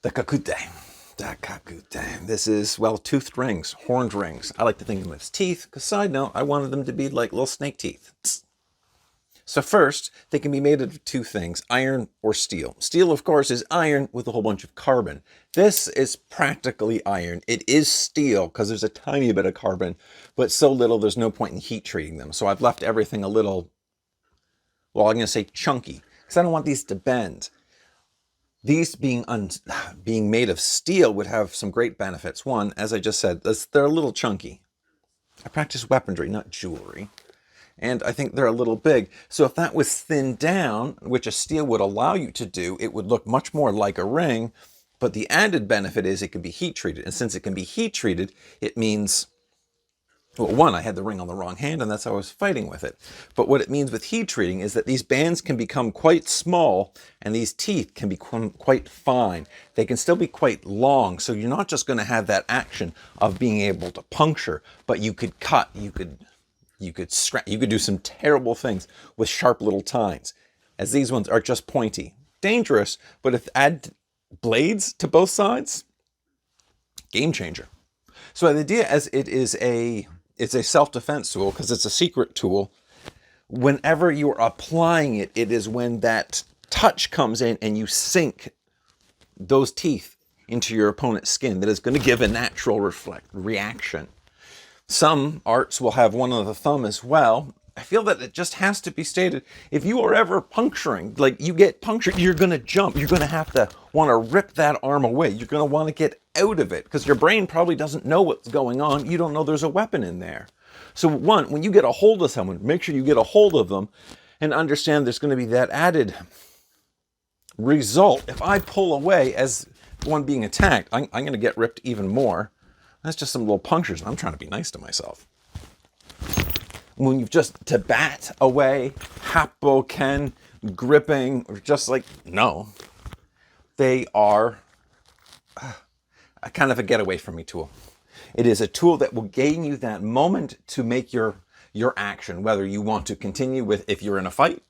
The Kakute. The Kakute. This is, well, toothed rings, horned rings. I like to think of them as teeth, because side note, I wanted them to be like little snake teeth. So first, they can be made of two things, iron or steel. Steel, of course, is iron with a whole bunch of carbon. This is practically iron. It is steel because there's a tiny bit of carbon, but so little there's no point in heat treating them. So I've left everything a little, well, I'm going to say chunky, because I don't want these to bend. These being made of steel would have some great benefits. One, as I just said, they're a little chunky. I practice weaponry, not jewelry. And I think they're a little big. So if that was thinned down, which a steel would allow you to do, it would look much more like a ring. But the added benefit is it can be heat treated. And since it can be heat treated, it means, well, one, I had the ring on the wrong hand and that's how I was fighting with it. But what it means with heat treating is that these bands can become quite small and these teeth can become quite fine. They can still be quite long. So you're not just going to have that action of being able to puncture, but you could cut, you could scratch, you could do some terrible things with sharp little tines, as these ones are just pointy. Dangerous, but if add blades to both sides, game changer. So the idea is it's a self-defense tool because it's a secret tool. Whenever you're applying it, it is when that touch comes in and you sink those teeth into your opponent's skin that is going to give a natural reaction. Some arts will have one on the thumb as well. I feel that it just has to be stated. If you are ever puncturing, like you get punctured, you're going to jump. You're going to have to want to rip that arm away. You're going to want to get out of it because your brain probably doesn't know what's going on. You don't know there's a weapon in there. So one, when you get a hold of someone, make sure you get a hold of them and understand there's going to be that added result. If I pull away as one being attacked, I'm going to get ripped even more. That's just some little punctures, and I'm trying to be nice to myself. When you've just to bat away, hapoken, gripping, or just like, no. They are a kind of a get away from me tool. It is a tool that will gain you that moment to make your action, whether you want to continue with if you're in a fight,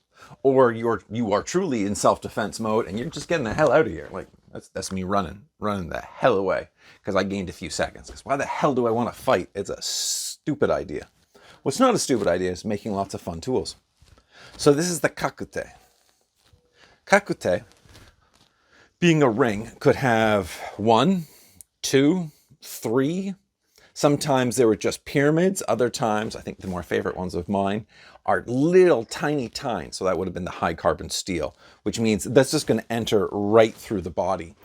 or you are truly in self-defense mode and you're just getting the hell out of here. Like that's me running the hell away because I gained a few seconds. Why the hell do I want to fight? It's a stupid idea. What's not a stupid idea is making lots of fun tools. So this is the Kakute. Kakute, being a ring, could have 1, 2, 3. Sometimes they were just pyramids. Other times, I think the more favorite ones of mine, are little tiny tines. So that would have been the high carbon steel, which means that's just going to enter right through the body.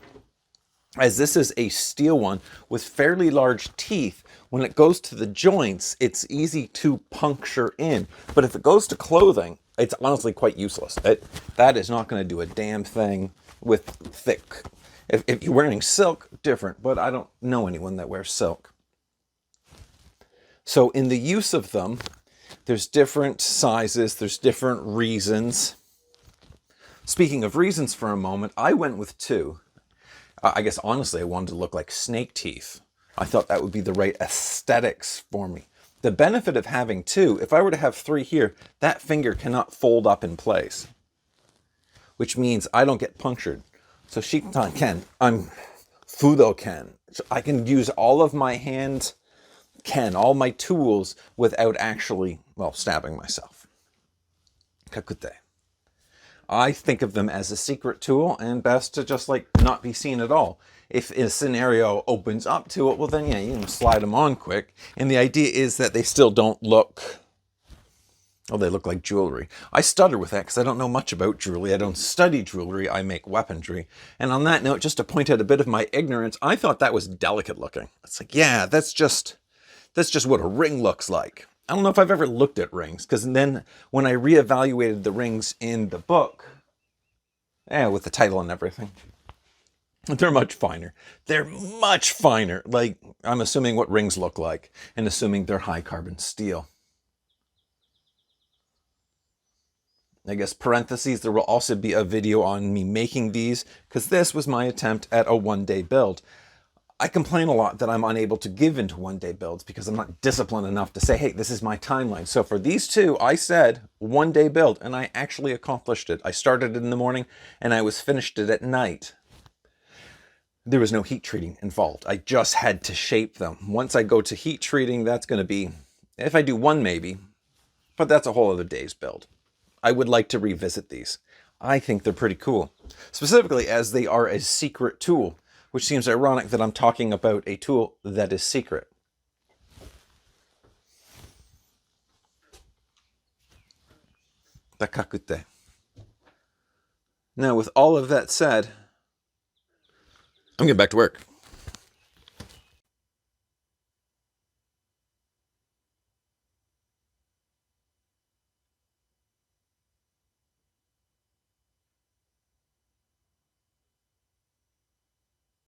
As this is a steel one with fairly large teeth, when it goes to the joints, it's easy to puncture in. But if it goes to clothing, it's honestly quite useless. That is not going to do a damn thing with thick. If you're wearing silk, different, but I don't know anyone that wears silk. So in the use of them, there's different sizes, there's different reasons. Speaking of reasons for a moment, I went with 2. I guess honestly, I wanted to look like snake teeth. I thought that would be the right aesthetics for me. The benefit of having 2, if I were to have 3 here, that finger cannot fold up in place, which means I don't get punctured. So Shikitan Ken, I'm Fudo Ken. So I can use all of my hand Ken, all my tools without actually, well, stabbing myself. Kakute. I think of them as a secret tool and best to just like not be seen at all. If a scenario opens up to it, well then yeah, you can slide them on quick. And the idea is that they still don't look, oh, they look like jewelry. I stutter with that because I don't know much about jewelry. I don't study jewelry, I make weaponry. And on that note, just to point out a bit of my ignorance, I thought that was delicate looking. It's like, yeah, that's just what a ring looks like. I don't know if I've ever looked at rings, because then when I reevaluated the rings in the book, with the title and everything, they're much finer. They're much finer. Like, I'm assuming what rings look like, and assuming they're high carbon steel. I guess parentheses, there will also be a video on me making these, because this was my attempt at a one-day build. I complain a lot that I'm unable to give into one-day builds because I'm not disciplined enough to say, hey, this is my timeline. So for these 2, I said one-day build, and I actually accomplished it. I started it in the morning, and I was finished it at night. there was no heat treating involved. I just had to shape them. Once I go to heat treating, that's going to be, if I do one maybe, but that's a whole other day's build. I would like to revisit these. I think they're pretty cool, specifically as they are a secret tool, which seems ironic that I'm talking about a tool that is secret. The Kakute. Now, with all of that said, I'm getting back to work.